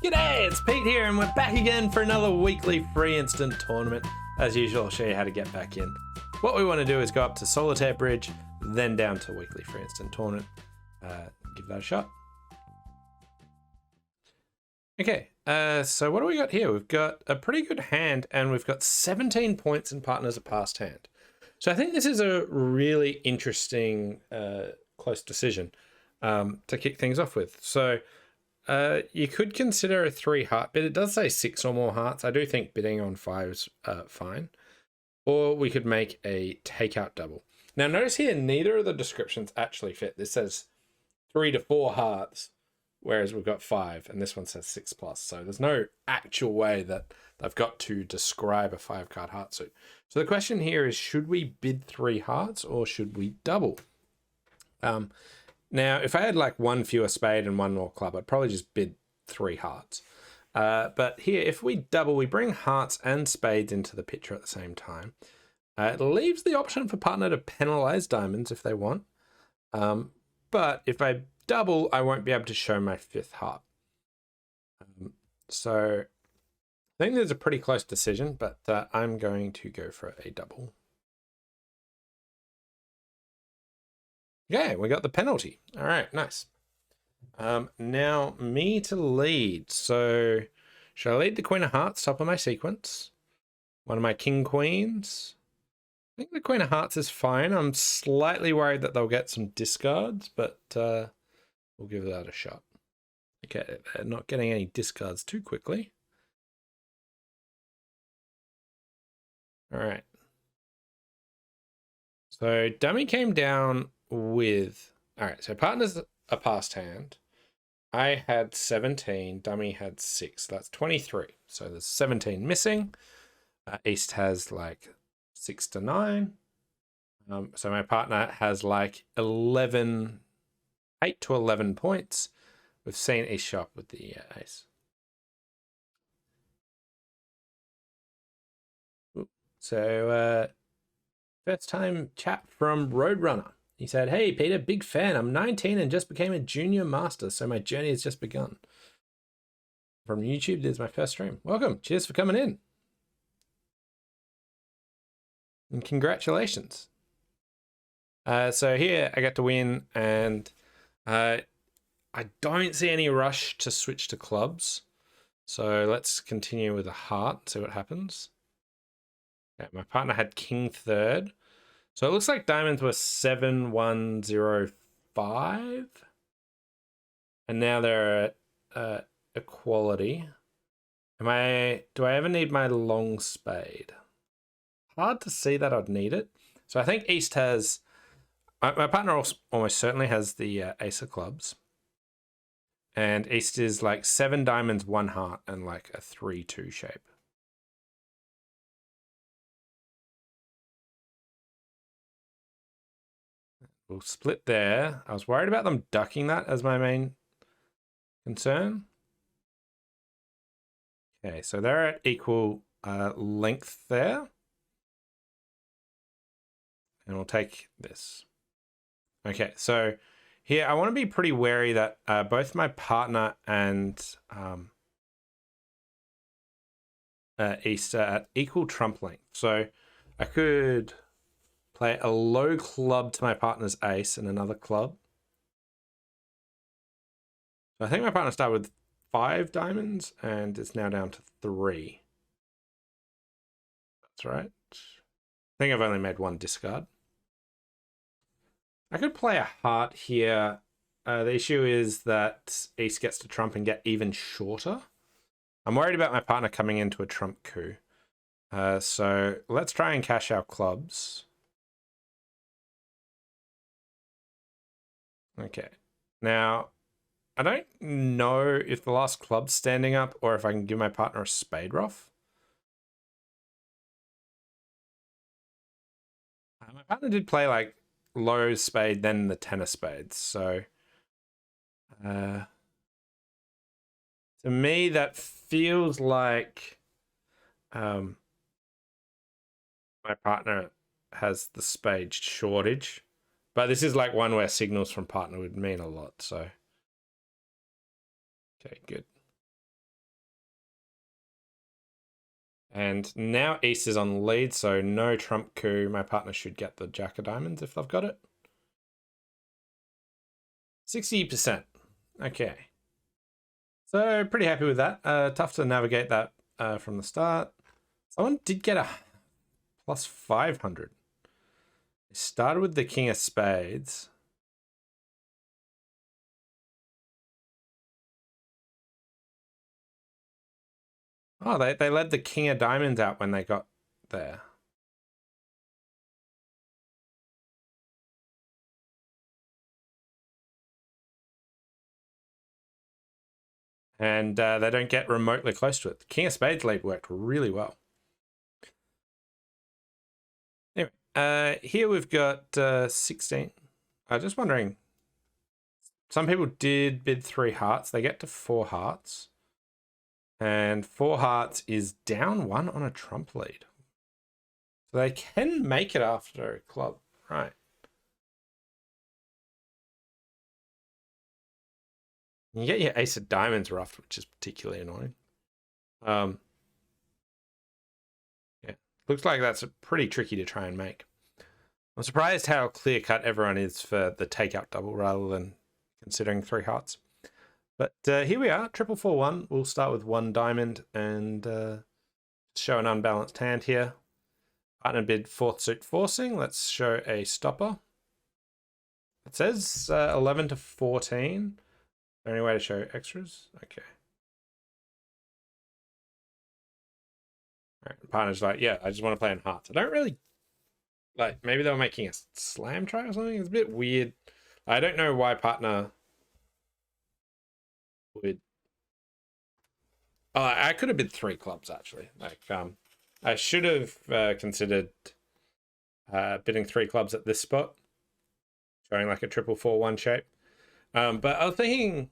G'day, it's Pete here, and we're back again for another weekly free instant tournament. As usual, I'll show you how to get back in. What we want to do is go up to Solitaire Bridge, then down to weekly free instant tournament. Give that a shot. Okay, so what do we got here? We've got a pretty good hand, and we've got 17 points in Partners at Past Hand. So I think this is a really interesting close decision to kick things off with. So you could consider a 3 heart bid. It does say 6 or more hearts. I do think bidding on 5 is fine. Or we could make a takeout double. Now notice here, neither of the descriptions actually fit. This says 3 to 4 hearts, whereas we've got 5, and this one says 6+. So there's no actual way that they've got to describe a 5-card heart suit. So the question here is, should we bid 3 hearts or should we double? Now, if I had like 1 fewer spade and 1 more club, I'd probably just bid 3 hearts. But here, if we double, we bring hearts and spades into the picture at the same time. It leaves the option for partner to penalize diamonds if they want. But if I double, I won't be able to show my 5th heart. So I think there's a pretty close decision, but I'm going to go for a double. Okay, we got the penalty. All right, nice. Now me to lead. So should I lead the Queen of Hearts top of my sequence? One of my King Queens. I think the Queen of Hearts is fine. I'm slightly worried that they'll get some discards, but we'll give that a shot. Okay, they're not getting any discards too quickly. All right. So dummy came down with, all right, so partners a past hand. I had 17, dummy had 6. That's 23. So there's 17 missing. East has like 6 to 9. So my partner has like 8 to 11 points. We've seen East shop with the ace. So first time chat from Roadrunner. He said, "Hey Peter, big fan. I'm 19 and just became a junior master, so my journey has just begun. From YouTube, this is my first stream. Welcome. Cheers for coming in. And congratulations." So here I get to win, and I don't see any rush to switch to clubs. So let's continue with a heart and see what happens. Okay, my partner had King 3rd. So it looks like diamonds were 7-1-0-5. And now they're at equality. Do I ever need my long spade? Hard to see that I'd need it. So I think East has, my partner almost certainly has the ace of clubs. And East is like 7 diamonds, 1 heart, and like a 3-2 shape. We'll split there. I was worried about them ducking that as my main concern. Okay, so they're at equal length there. And we'll take this. Okay, so here I want to be pretty wary that both my partner and East are at equal trump length. So I could play a low club to my partner's ace and another club. So I think my partner started with 5 diamonds and it's now down to 3. That's right. I think I've only made 1 discard. I could play a heart here. The issue is that East gets to trump and get even shorter. I'm worried about my partner coming into a trump coup. So let's try and cash our clubs. Okay, now I don't know if the last club's standing up or if I can give my partner a spade ruff. My partner did play like low spade, then the 10 of spades. So to me, that feels like my partner has the spade shortage. But this is like one where signals from partner would mean a lot, so. Okay, good. And now East is on lead, so no trump coup. My partner should get the Jack of Diamonds if they've got it. 60%. Okay. So pretty happy with that. Tough to navigate that from the start. Someone did get a plus 500. They started with the King of Spades. Oh, they led the King of Diamonds out when they got there. And they don't get remotely close to it. The King of Spades lead worked really well. Anyway, here we've got 16. I was just wondering, some people did bid 3 hearts. They get to 4 hearts. And 4 hearts is down 1 on a trump lead. So they can make it after a club. Right. You get your Ace of Diamonds roughed, which is particularly annoying. Yeah, looks like that's pretty tricky to try and make. I'm surprised how clear-cut everyone is for the takeout double rather than considering 3 hearts. But here we are, 441. We'll start with 1 diamond and show an unbalanced hand here. Partner bid 4th suit forcing. Let's show a stopper. It says 11 to 14. Any way to show extras? Okay. All right. Partner's like, yeah, I just want to play in hearts. I don't really like. Maybe they were making a slam try or something. It's a bit weird. I don't know why partner would. Oh, I could have bid 3 clubs actually. Like, I should have considered bidding 3 clubs at this spot, showing like a 441 shape. But I was thinking,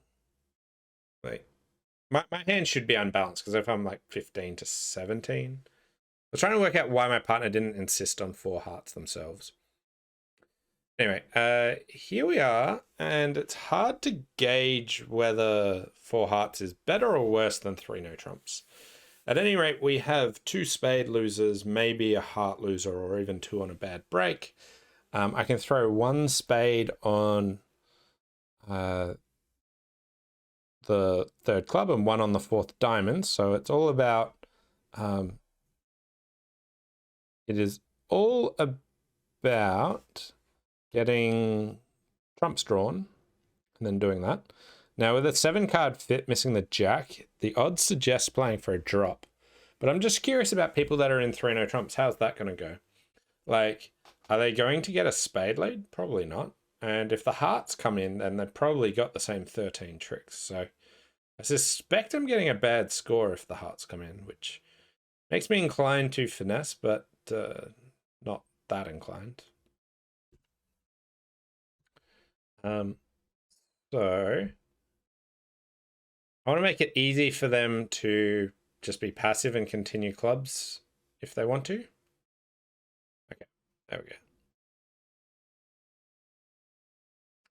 like, my hand should be unbalanced because if I'm like 15 to 17, I was trying to work out why my partner didn't insist on 4 hearts themselves. Anyway, here we are, and it's hard to gauge whether 4 hearts is better or worse than 3 no trumps. At any rate, we have 2 spade losers, maybe a heart loser, or even 2 on a bad break. I can throw 1 spade on the 3rd club and 1 on the 4th diamond. So it's all about, it is all about getting trumps drawn and then doing that. Now with a 7-card fit missing the Jack, the odds suggest playing for a drop. But I'm just curious about people that are in 3 no trumps. How's that going to go? Like, are they going to get a spade lead? Probably not. And if the hearts come in, then they've probably got the same 13 tricks. So I suspect I'm getting a bad score if the hearts come in, which makes me inclined to finesse, but not that inclined. So I want to make it easy for them to just be passive and continue clubs if they want to. Okay, there we go.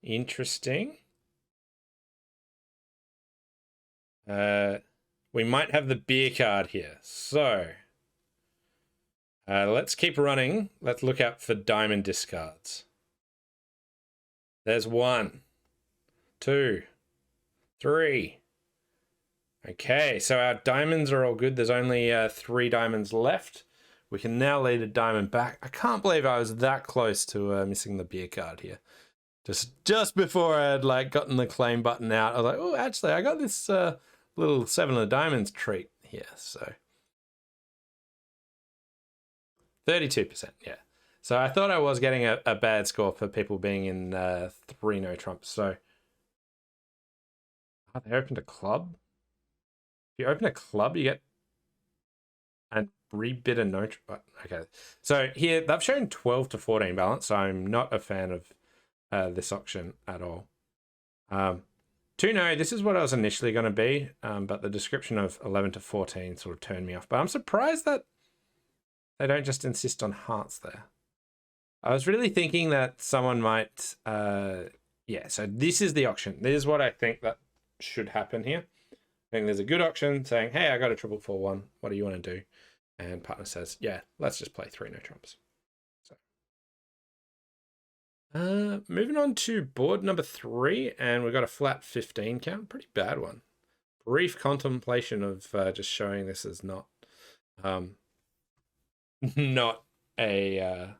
Interesting. We might have the beer card here. So let's keep running. Let's look out for diamond discards. There's 1, 2, 3. Okay, so our diamonds are all good. There's only 3 diamonds left. We can now lead a diamond back. I can't believe I was that close to missing the beer card here. Just before I had like gotten the claim button out, I was like, oh, actually, I got this little 7 of diamonds treat here. So 32%, yeah. So I thought I was getting a bad score for people being in 3 no trumps. So they opened a club. If you open a club, you get and rebid a no. Okay, so here they've shown 12 to 14 balance. So I'm not a fan of this auction at all. 2 no, this is what I was initially going to be, but the description of 11 to 14 sort of turned me off. But I'm surprised that they don't just insist on hearts there. I was really thinking that someone might, yeah, so this is the auction. This is what I think that should happen here. I think there's a good auction saying, hey, I got a 441. What do you want to do? And partner says, yeah, let's just play 3 no trumps. So, moving on to board number 3, and we've got a flat 15 count. Pretty bad one. Brief contemplation of just showing this as not not a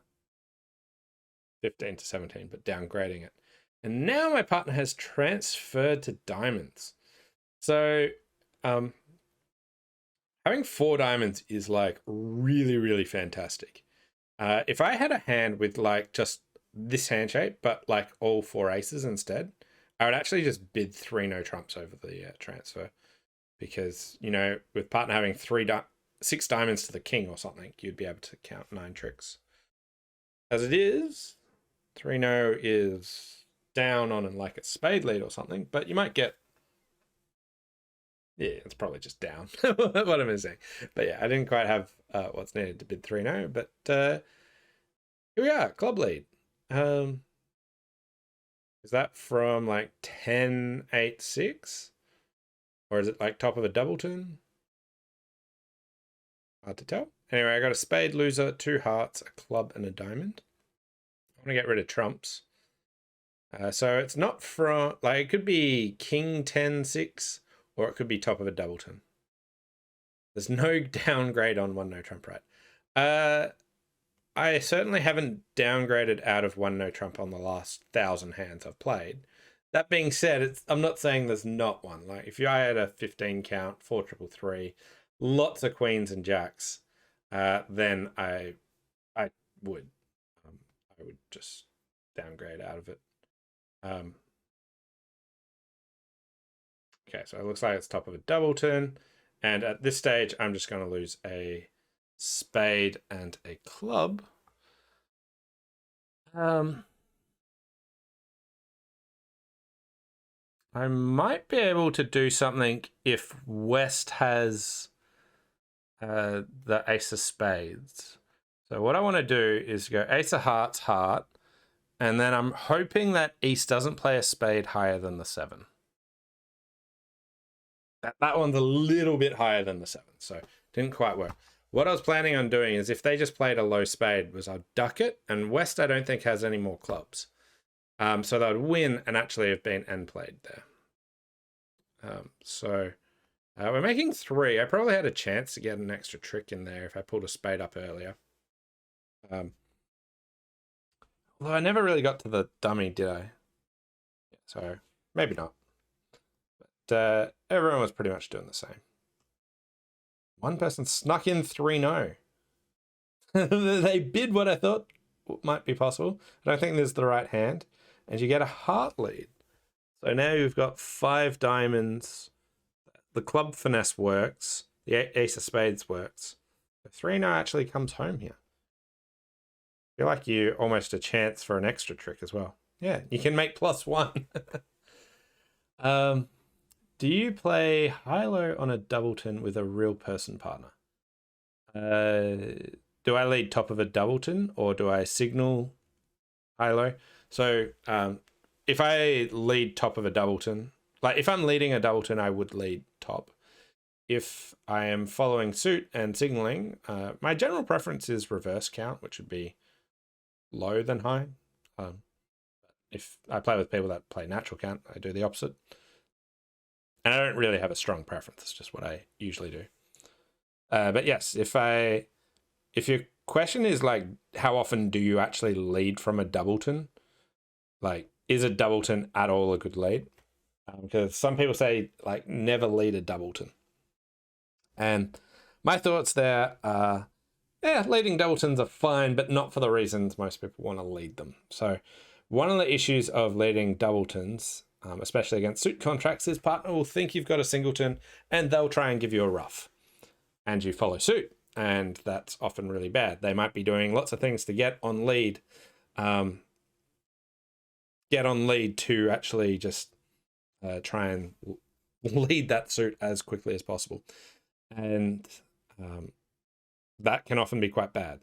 15 to 17, but downgrading it. And now my partner has transferred to diamonds. So having 4 diamonds is like really, really fantastic. If I had a hand with like just this hand shape, but like all 4 aces instead, I would actually just bid 3 no trumps over the transfer, because, you know, with partner having 6 diamonds to the king or something, you'd be able to count 9 tricks. As it is, 3 no is down on like a spade lead or something, but you might get, yeah, it's probably just down. What am I saying? But yeah, I didn't quite have what's needed to bid 3 no, but here we are, club lead. Is that from like 10, 8, 6? Or is it like top of a Doubleton? Hard to tell. Anyway, I got a spade loser, 2 hearts, a club, and a diamond. I want to get rid of trumps. So it's not from, like, it could be king 10, 6, or it could be top of a Doubleton. There's no downgrade on 1 no trump, right? I certainly haven't downgraded out of 1 no trump on the last 1,000 hands I've played. That being said, I'm not saying there's not one. Like, if I had a 15 count, 4 triple 3, lots of queens and jacks, then I would just downgrade out of it. Okay, so it looks like it's top of a Doubleton, and at this stage, I'm just going to lose a spade and a club. I might be able to do something if West has the ace of spades. So what I want to do is go ace of hearts, heart, and then I'm hoping that East doesn't play a spade higher than the 7. That one's a little bit higher than the 7, so didn't quite work. What I was planning on doing is if they just played a low spade was I'd duck it, and West I don't think has any more clubs. So they would win and actually have been end played there. So we're making 3. I probably had a chance to get an extra trick in there if I pulled a spade up earlier. Although I never really got to the dummy, did I? Yeah, so maybe not. But everyone was pretty much doing the same. One person snuck in 3 no. They bid what I thought might be possible. I don't think there's the right hand. And you get a heart lead. So now you've got 5 diamonds. The club finesse works. The ace of spades works. The 3 no actually comes home here. I feel like you almost a chance for an extra trick as well. Yeah, you can make +1. Do you play high-low on a Doubleton with a real person partner? Do I lead top of a Doubleton or do I signal high-low? So if I lead top of a Doubleton, like if I'm leading a Doubleton, I would lead top. If I am following suit and signaling, my general preference is reverse count, which would be low than high. If I play with people that play natural count, I do the opposite. And I don't really have a strong preference. It's just what I usually do. But yes, if your question is like, how often do you actually lead from a Doubleton? Like, is a Doubleton at all a good lead? Because some people say, like, never lead a Doubleton. And my thoughts there are, yeah, leading Doubletons are fine, but not for the reasons most people want to lead them. So one of the issues of leading Doubletons, especially against suit contracts, is partner will think you've got a singleton and they'll try and give you a ruff. And you follow suit. And that's often really bad. They might be doing lots of things to get on lead. To actually just try and lead that suit as quickly as possible. And that can often be quite bad.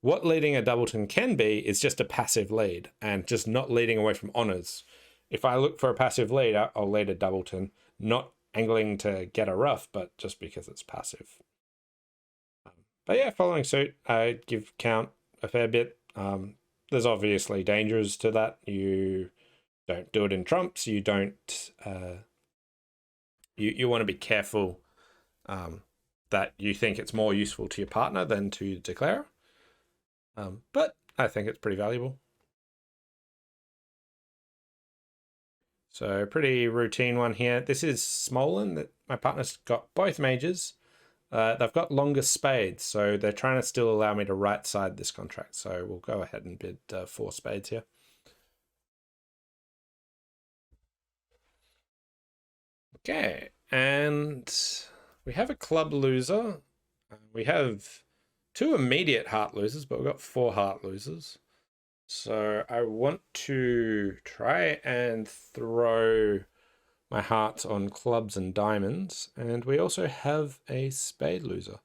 What leading a Doubleton can be is just a passive lead and just not leading away from honors. If I look for a passive lead, I'll lead a Doubleton, not angling to get a ruff, but just because it's passive. But yeah, following suit, I give count a fair bit. There's obviously dangers to that. You don't do it in trumps. You don't. You want to be careful that you think it's more useful to your partner than to declare. But I think it's pretty valuable. So pretty routine one here. This is Smolin. That my partner's got both mages. They've got longer spades, so they're trying to still allow me to right side this contract. So we'll go ahead and bid 4 spades here. Okay, and we have a club loser. We have 2 immediate heart losers, but we've got 4 heart losers. So I want to try and throw my hearts on clubs and diamonds. And we also have a spade loser.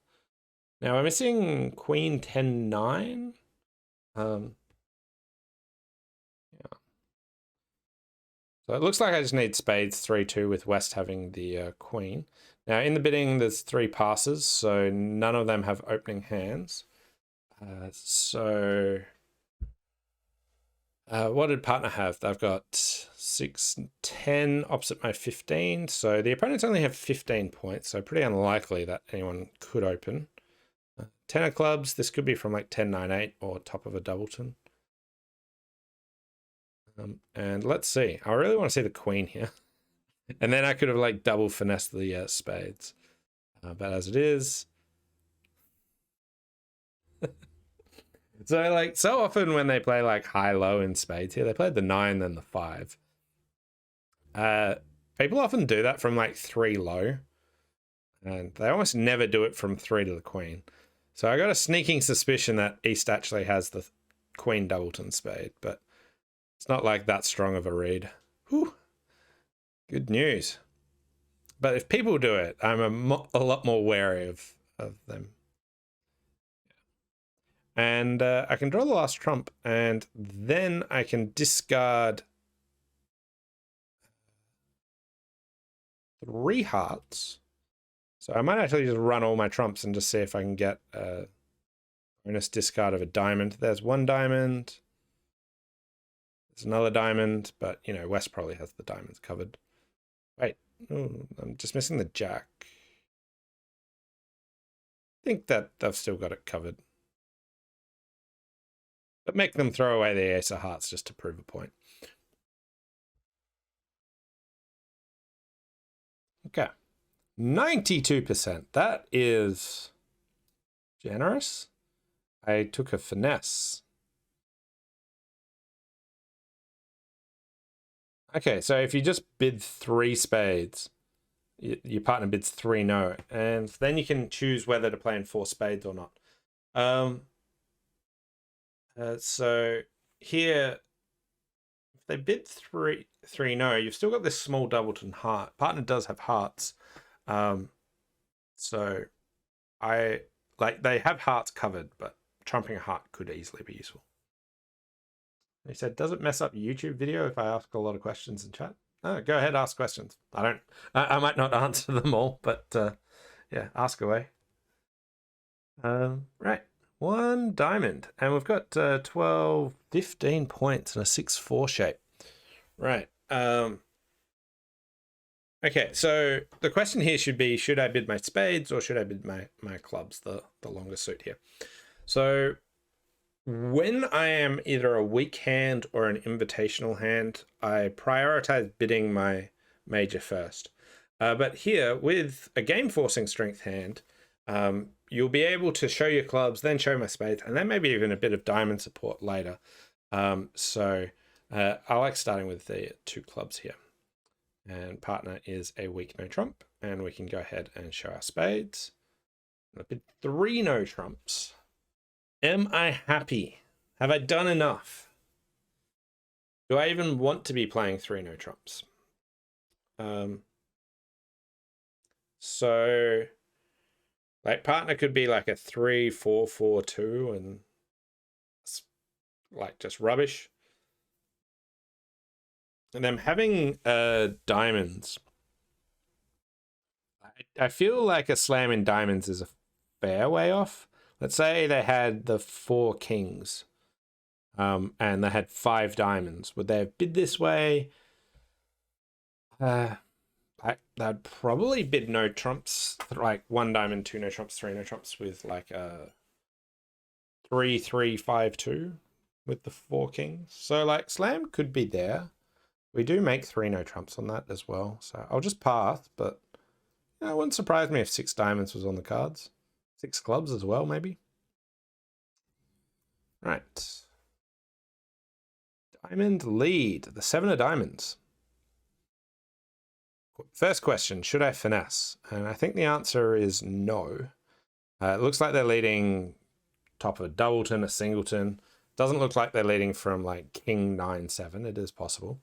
Now we're missing queen 10-9. Yeah. So it looks like I just need spades 3-2 with West having the queen. Now in the bidding there's 3 passes, so none of them have opening hands. What did partner have? They've got 6-10 opposite my 15. So the opponents only have 15 points. So pretty unlikely that anyone could open. 10 of clubs. This could be from like 10-9-8 or top of a Doubleton. And let's see. I really want to see the queen here. And then I could have like double finessed the spades. But as it is. So like so often when they play like high-low in spades here, they played the 9 then the 5. People often do that from like 3 low. And they almost never do it from 3 to the queen. So I got a sneaking suspicion that East actually has the queen Doubleton spade, but it's not like that strong of a read. Whew. Good news. But if people do it, I'm a lot more wary of them. And I can draw the last trump, and then I can discard 3 hearts. So I might actually just run all my trumps and just see if I can get a bonus discard of a diamond. There's 1 diamond. There's another diamond, but, you know, West probably has the diamonds covered. Wait, I'm just missing the jack. I think that they've still got it covered. But make them throw away the ace of hearts just to prove a point. Okay. 92%. That is generous. I took a finesse. Okay, so if you just bid 3 spades, your partner bids 3 no, and then you can choose whether to play in 4 spades or not. So here, if they bid 3 no, you've still got this small Doubleton heart. Partner does have hearts. So they have hearts covered, but trumping a heart could easily be useful. He said, does it mess up YouTube video if I ask a lot of questions in chat? No, go ahead, ask questions. I might not answer them all, but yeah, ask away. Right, 1 diamond, and we've got 12, 15 points in a 6-4 shape. Right. Okay, so the question here should be, should I bid my spades or should I bid my clubs, the longer suit here? So when I am either a weak hand or an invitational hand, I prioritize bidding my major first. But here, with a game-forcing strength hand, you'll be able to show your clubs, then show my spades, and then maybe even a bit of diamond support later. So I like starting with the 2 clubs here. And partner is a weak no trump, and we can go ahead and show our spades. I bid 3 no trumps. Am I happy? Have I done enough? Do I even want to be playing 3 no trumps? So like partner could be like a 3-4-4-2 and like just rubbish. And I'm having diamonds. I feel like a slam in diamonds is a fair way off. Let's say they had the 4 kings, and they had 5 diamonds. Would they have bid this way? They'd probably bid no trumps, like 1 diamond, 2 no trumps, 3 no trumps, with like a 3, 3, 5, 2 with the 4 kings. So like slam could be there. We do make 3 no trumps on that as well. So I'll just path, but it wouldn't surprise me if 6 diamonds was on the cards. 6 clubs as well, maybe. Right. Diamond lead, the 7 of diamonds. First question, should I finesse? And I think the answer is no. It looks like they're leading top of a Doubleton, a Singleton. Doesn't look like they're leading from like King 9-7. It is possible.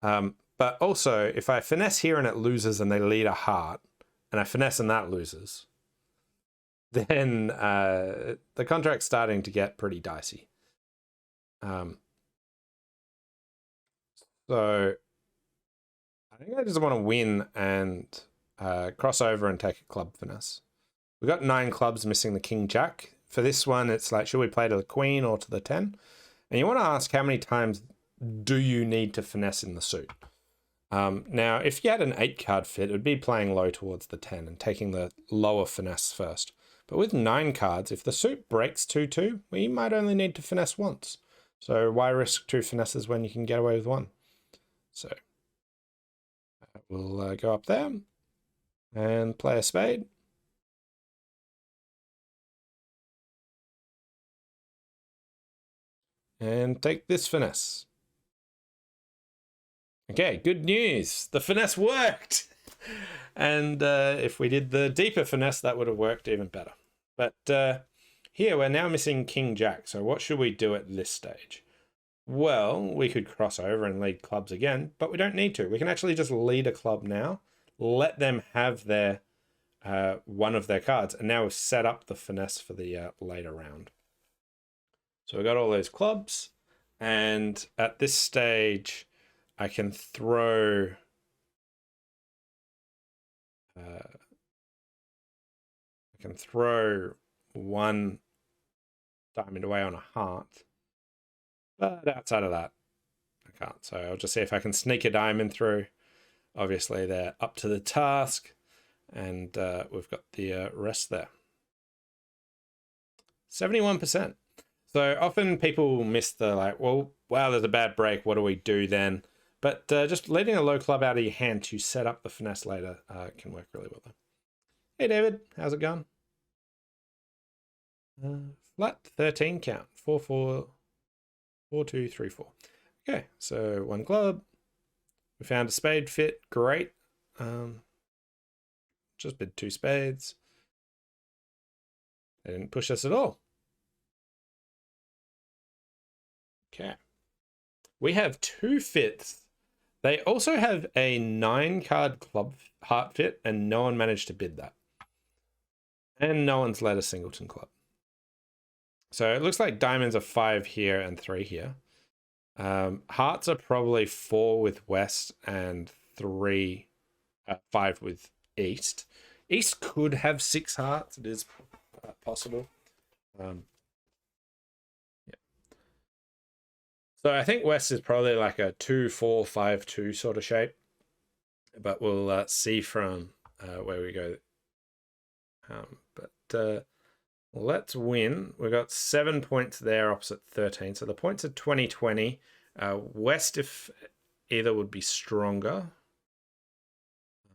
But also, if I finesse here and it loses and they lead a heart, and I finesse and that loses, then the contract's starting to get pretty dicey. So I think I just want to win and cross over and take a club finesse. We've got 9 clubs missing the King Jack. For this one, it's like, should we play to the Queen or to the 10? And you want to ask how many times do you need to finesse in the suit? Now, if you had an 8 card fit, it would be playing low towards the 10 and taking the lower finesse first. But with 9 cards, if the suit breaks 2-2, well, you might only need to finesse once. So why risk 2 finesses when you can get away with 1? So we'll go up there and play a spade. And take this finesse. Okay, good news. The finesse worked. And if we did the deeper finesse, that would have worked even better. But here we're now missing King Jack. So what should we do at this stage? Well, we could cross over and lead clubs again, but we don't need to. We can actually just lead a club now, let them have their one of their cards, and now we've set up the finesse for the later round. So we got all those clubs, and at this stage, I can throw one diamond away on a heart, but outside of that, I can't. So I'll just see if I can sneak a diamond through. Obviously, they're up to the task, and we've got the rest there. 71%. So often people miss the like, well, wow, there's a bad break. What do we do then? But just letting a low club out of your hand to set up the finesse later can work really well. Hey, David, how's it going? Flat 13 count. 4, 4, 4, 2, 3, 4. Okay, so 1 club. We found a spade fit. Great. Just bid 2 spades. They didn't push us at all. Okay. We have 2 fits. They also have a 9 card club heart fit, and no one managed to bid that. And no one's led a Singleton club. So it looks like diamonds are 5 here and 3 here. Hearts are probably 4 with West and 5 with East. East could have 6 hearts. It is possible. Yeah. So I think West is probably like a 2-4-5-2 sort of shape. But we'll see from where we go. But let's win. We've got 7 points there opposite 13. So the points are 20-20. West, if either, would be stronger.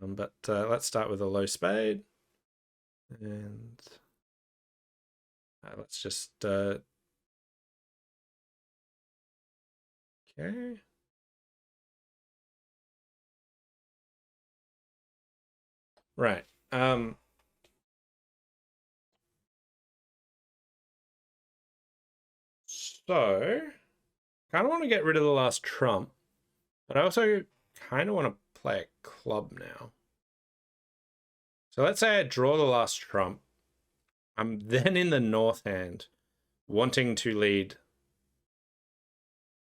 But let's start with a low spade. And let's just... okay. Right. So, kind of want to get rid of the last trump, but I also kind of want to play a club now. So let's say I draw the last trump. I'm then in the north hand, wanting to lead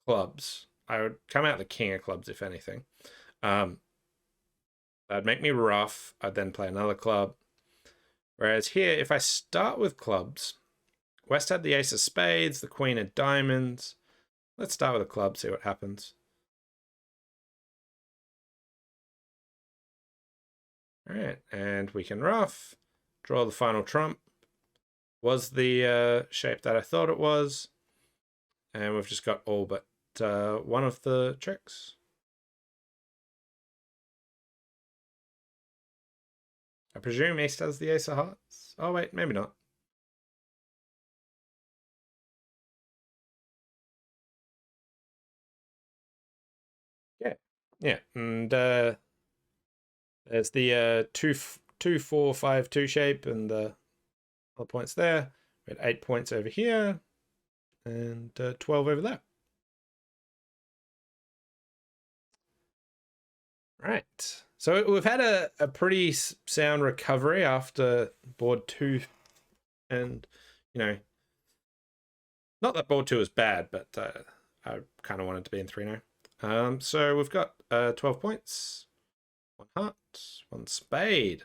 clubs. I would come out the king of clubs, if anything. That'd make me rough. I'd then play another club. Whereas here, if I start with clubs, West had the ace of spades, the queen of diamonds. Let's start with a club, see what happens. All right, and we can ruff, draw the final trump. Was the shape that I thought it was. And we've just got all but one of the tricks. I presume East has the ace of hearts. Oh wait, maybe not. Yeah, yeah, and there's the 2-4-5-2 shape, and the other points there. We had 8 points over here, and 12 over there. Right. So we've had a pretty sound recovery after board 2, and not that board 2 is bad, but I kind of wanted to be in 3 now. So we've got 12 points, 1 heart, 1 spade.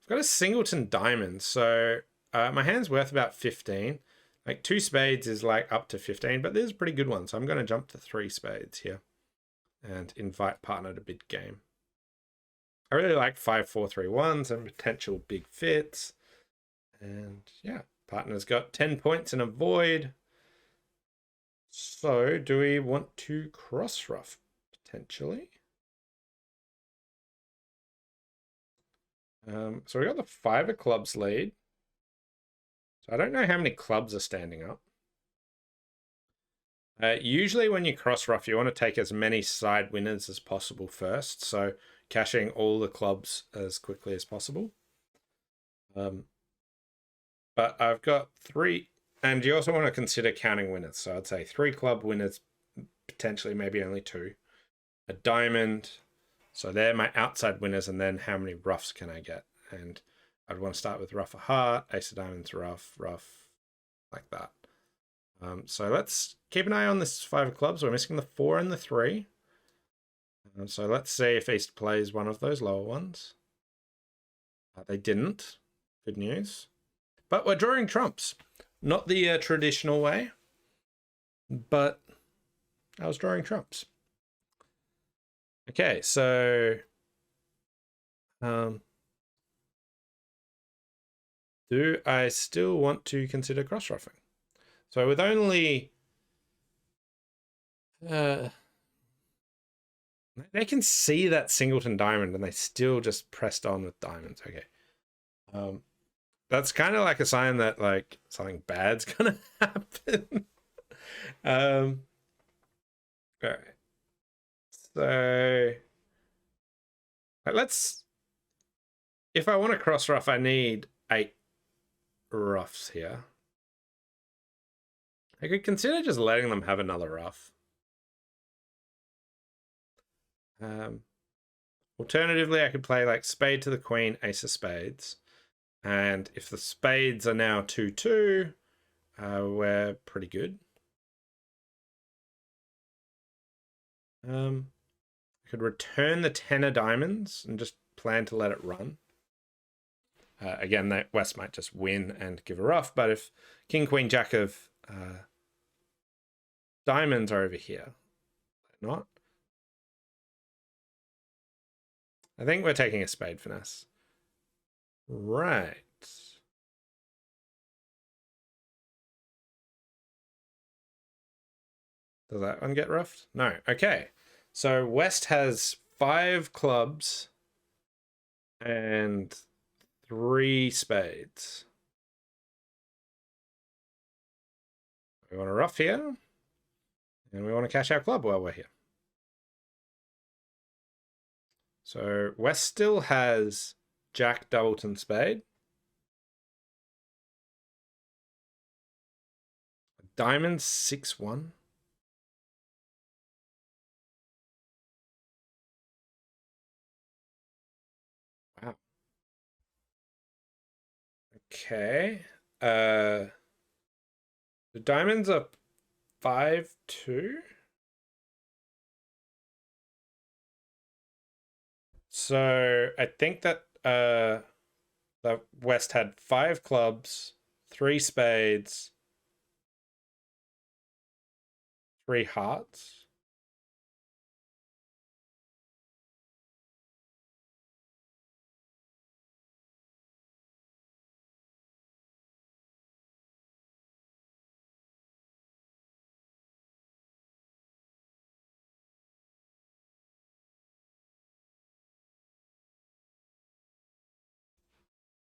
I've got a singleton diamond, so my hand's worth about 15. Like 2 spades is like up to 15, but there's a pretty good one, so I'm going to jump to 3 spades here and invite partner to bid game. I really like 5-4-3-1, some potential big fits. And yeah, partner's got 10 points in a void. So do we want to cross ruff potentially? So we got the 5 of clubs lead. So I don't know how many clubs are standing up. Usually when you cross ruff, you want to take as many side winners as possible first. So cashing all the clubs as quickly as possible. But I've got 3, and you also want to consider counting winners. So I'd say 3 club winners, potentially maybe only 2. A diamond. So they're my outside winners, and then how many ruffs can I get? And I'd want to start with ruff a heart, ace of diamonds, ruff, like that. So let's keep an eye on this 5 of clubs. We're missing the 4 and the 3. So let's see if East plays one of those lower ones. They didn't. Good news. But we're drawing trumps. Not the traditional way, but I was drawing trumps. Okay, so do I still want to consider cross-ruffing? So with only they can see that singleton diamond, and they still just pressed on with diamonds. Okay, that's kind of like a sign that like something bad's gonna happen. All right, so let's. If I want to cross ruff, I need 8 ruffs here. I could consider just letting them have another ruff. Alternatively, I could play like spade to the queen, ace of spades. And if the spades are now 2-2, we're pretty good. I could return the 10 of diamonds and just plan to let it run. Again, West might just win and give a ruff, but if king, queen, jack of diamonds are over here, not. I think we're taking a spade finesse. Right. Does that one get roughed? No. Okay. So West has 5 clubs and 3 spades. We want to ruff here, and we want to cash our club while we're here. So West still has jack, Doubleton, spade. Diamonds 6-1. Wow. Okay. The diamonds are 5-2. So I think that the So West had 5 clubs, 3 spades, 3 hearts.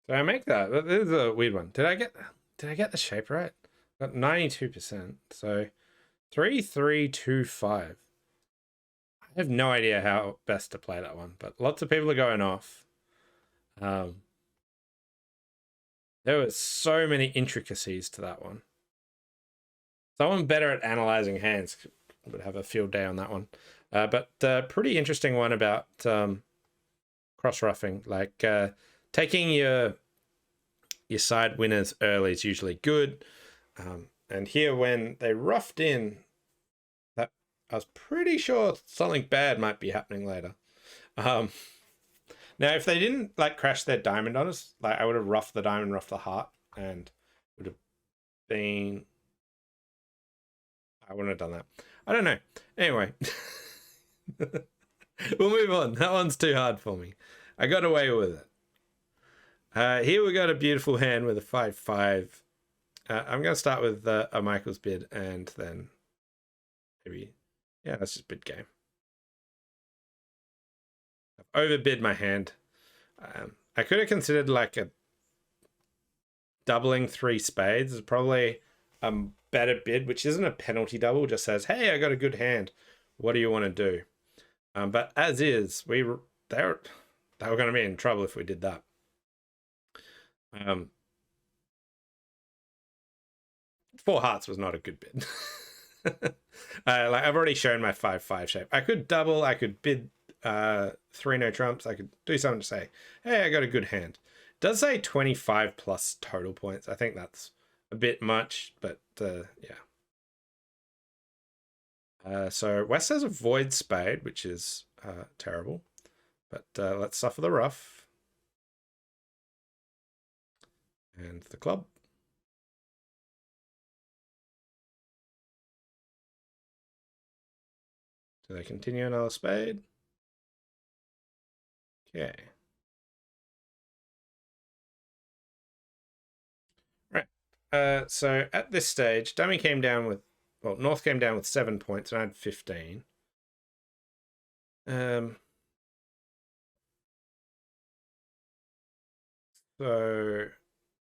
So I make that. This is a weird one. Did I get the shape right? Got 92%. So 3325. I have no idea how best to play that one, but lots of people are going off. There were so many intricacies to that one. Someone better at analyzing hands would have a field day on that one. But pretty interesting one about cross roughing. Like taking your side winners early is usually good. And here when they roughed in, that I was pretty sure something bad might be happening later. Now, if they didn't like crash their diamond on us, like I would have roughed the diamond, roughed the heart, and would have been. I wouldn't have done that. I don't know. Anyway, we'll move on. That one's too hard for me. I got away with it. Here we got a beautiful hand with a 5-5. I'm going to start with a Michael's bid and then maybe, yeah, that's just bid game. I've overbid my hand. I could have considered like a doubling 3 spades is probably a better bid, which isn't a penalty double, just says, hey, I got a good hand. What do you want to do? But as is, they were going to be in trouble if we did that. 4 hearts was not a good bid. Like I've already shown my 5-5 shape. I could double. I could bid 3 no trumps. I could do something to say, hey, I got a good hand. It does say 25 plus total points. I think that's a bit much, but yeah. So West has a void spade, which is terrible. But let's suffer the rough. And the club. Do they continue another spade? Okay. Right. So at this stage, Dummy came down with, well, North came down with 7 points and I had 15. So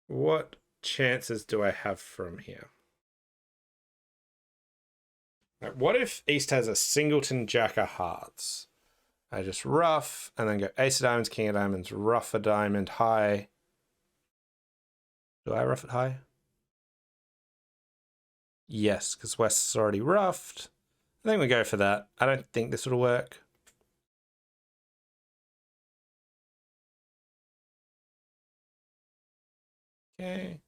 what chances do I have from here? Right, what if East has a singleton jack of hearts? I just rough and then go ace of diamonds, king of diamonds, rough a diamond, high. Do I rough it high? Yes, because West's already roughed. I think we go for that. I don't think this will work. Okay.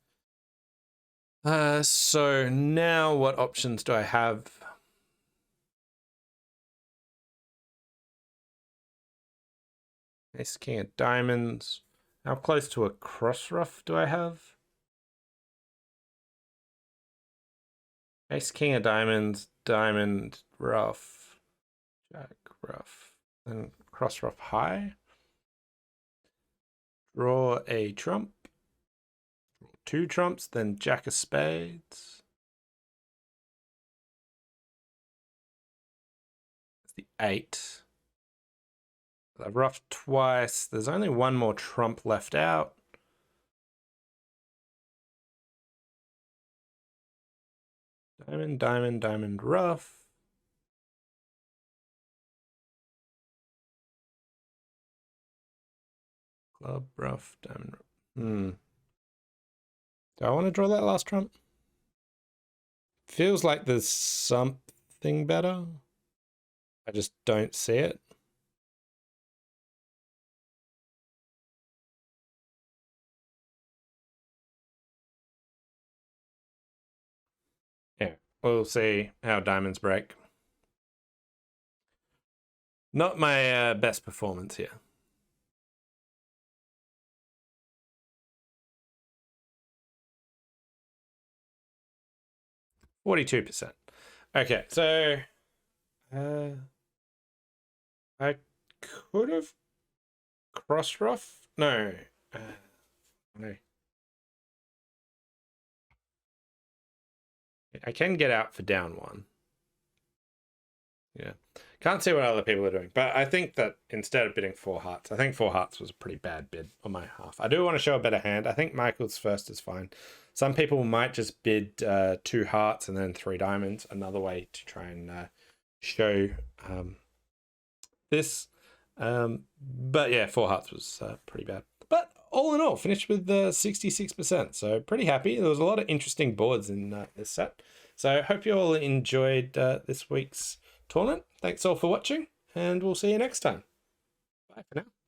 So now what options do I have? Ace, king of diamonds. How close to a cross rough do I have? Ace, king of diamonds, diamond, rough, jack, rough, and cross rough high. Draw a trump. 2 trumps, then jack of spades. That's the 8. I've roughed twice. There's only 1 more trump left out. Diamond, diamond, diamond, rough. Club, rough, diamond, rough. Do I want to draw that last trump? Feels like there's something better. I just don't see it. Yeah, we'll see how diamonds break. Not my best performance here. 42%. Okay, so I could have crossed off. No. No. I can get out for down one. Yeah. Can't see what other people are doing. But I think that instead of bidding 4 hearts, I think 4 hearts was a pretty bad bid on my half. I do want to show a better hand. I think Michael's first is fine. Some people might just bid 2 hearts and then 3 diamonds. Another way to try and show this. But yeah, 4 hearts was pretty bad. But all in all, finished with 66%. So pretty happy. There was a lot of interesting boards in this set. So hope you all enjoyed this week's tournament. Thanks all for watching, and we'll see you next time. Bye for now.